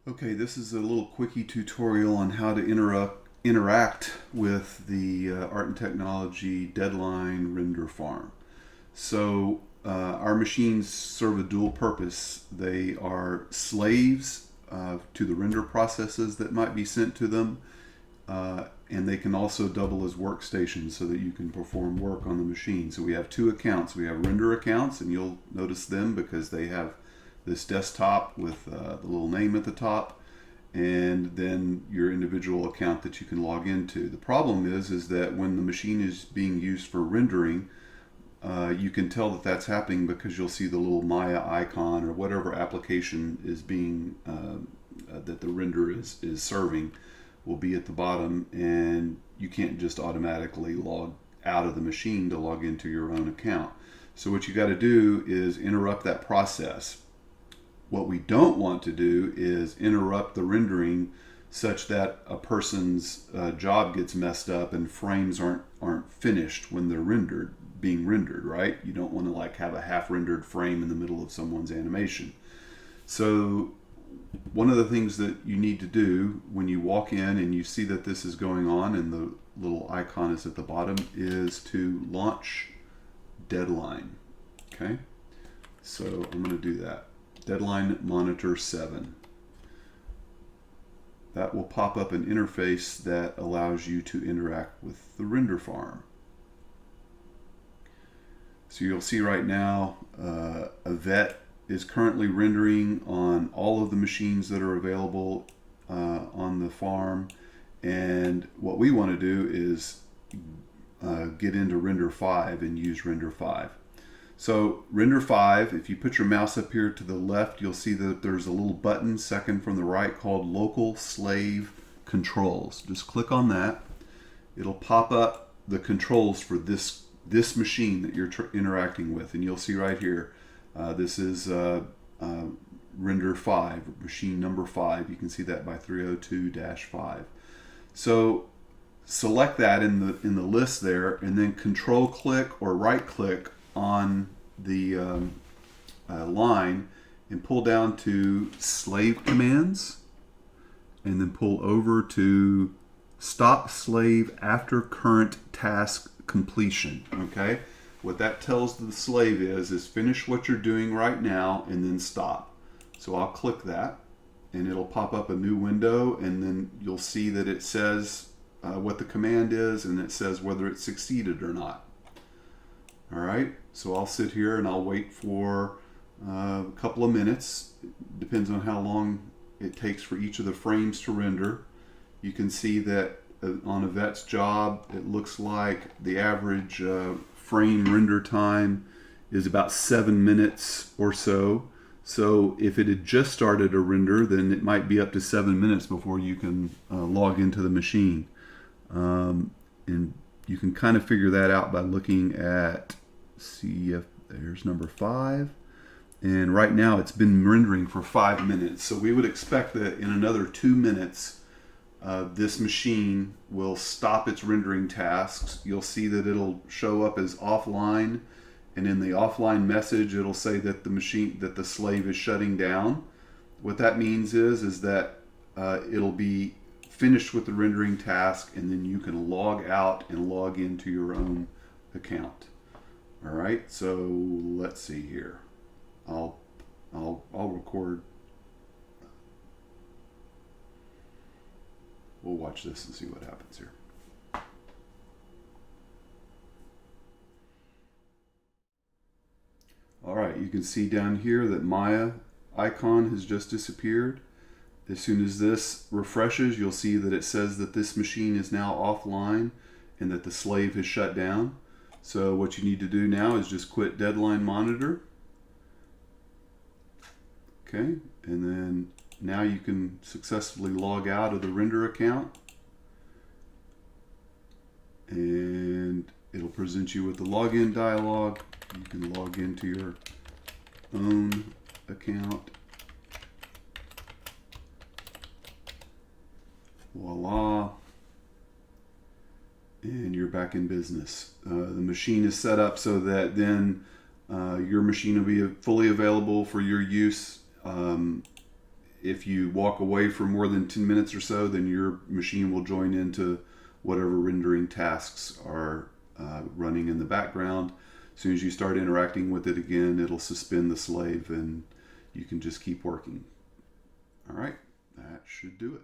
Okay, this is a little quickie tutorial on how to interact with the Art and Technology Deadline Renderfarm. So our machines serve a dual purpose. They are slaves to the render processes that might be sent to them, and they can also double as workstations so that you can perform work on the machine. So we have two accounts. We have render accounts, and you'll notice them because they have this desktop with the little name at the top, and then your individual account that you can log into. The problem is that when the machine is being used for rendering, you can tell that that's happening because you'll see the little Maya icon or whatever application is being that the render is serving will be at the bottom, and you can't just automatically log out of the machine to log into your own account. So what you got to do is interrupt that process. What we don't want to do is interrupt the rendering such that a person's job gets messed up and frames aren't finished when they're being rendered, right? You don't want to like have a half rendered frame in the middle of someone's animation. So one of the things that you need to do when you walk in and you see that this is going on and the little icon is at the bottom is to launch Deadline. Okay, so I'm going to do that. Deadline Monitor 7. That will pop up an interface that allows you to interact with the Renderfarm. So you'll see right now a vet is currently rendering on all of the machines that are available on the farm, and what we want to do is get into Render 5 and use Render 5. So Render 5, if you put your mouse up here to the left, you'll see that there's a little button second from the right called Local Slave Controls. Just click on that. It'll pop up the controls for this machine that you're interacting with, and you'll see right here, this is Render 5, machine number 5. You can see that by 302-5. So select that in the list there, and then control click or right click on the line and pull down to slave commands, and then pull over to stop slave after current task completion. Okay, what that tells the slave is finish what you're doing right now and then stop. So I'll click that and it'll pop up a new window, and then you'll see that it says what the command is, and it says whether it succeeded or not. All right, so I'll sit here and I'll wait for a couple of minutes. It depends on how long it takes for each of the frames to render. You can see that on a vet's job, it looks like the average frame render time is about 7 minutes or so. So if it had just started a render, then it might be up to 7 minutes before you can log into the machine. And you can kind of figure that out by looking at, see if there's number 5. And right now it's been rendering for 5 minutes. So we would expect that in another 2 minutes, this machine will stop its rendering tasks. You'll see that it'll show up as offline, and in the offline message it'll say that the slave is shutting down. What that means is that it'll be finished with the rendering task, and then you can log out and log into your own account. All right, so let's see here. I'll record. We'll watch this and see what happens here. All right, you can see down here that Maya icon has just disappeared. As soon as this refreshes, you'll see that it says that this machine is now offline and that the slave has shut down. So what you need to do now is just quit Deadline Monitor. Okay, and then now you can successfully log out of the render account, and it'll present you with the login dialog. You can log into your own account. Voila, and you're back in business. The machine is set up so that then your machine will be fully available for your use if you walk away for more than 10 minutes or so, then your machine will join into whatever rendering tasks are running in the background. As soon as you start interacting with it again, it'll suspend the slave and you can just keep working. All right, that should do it.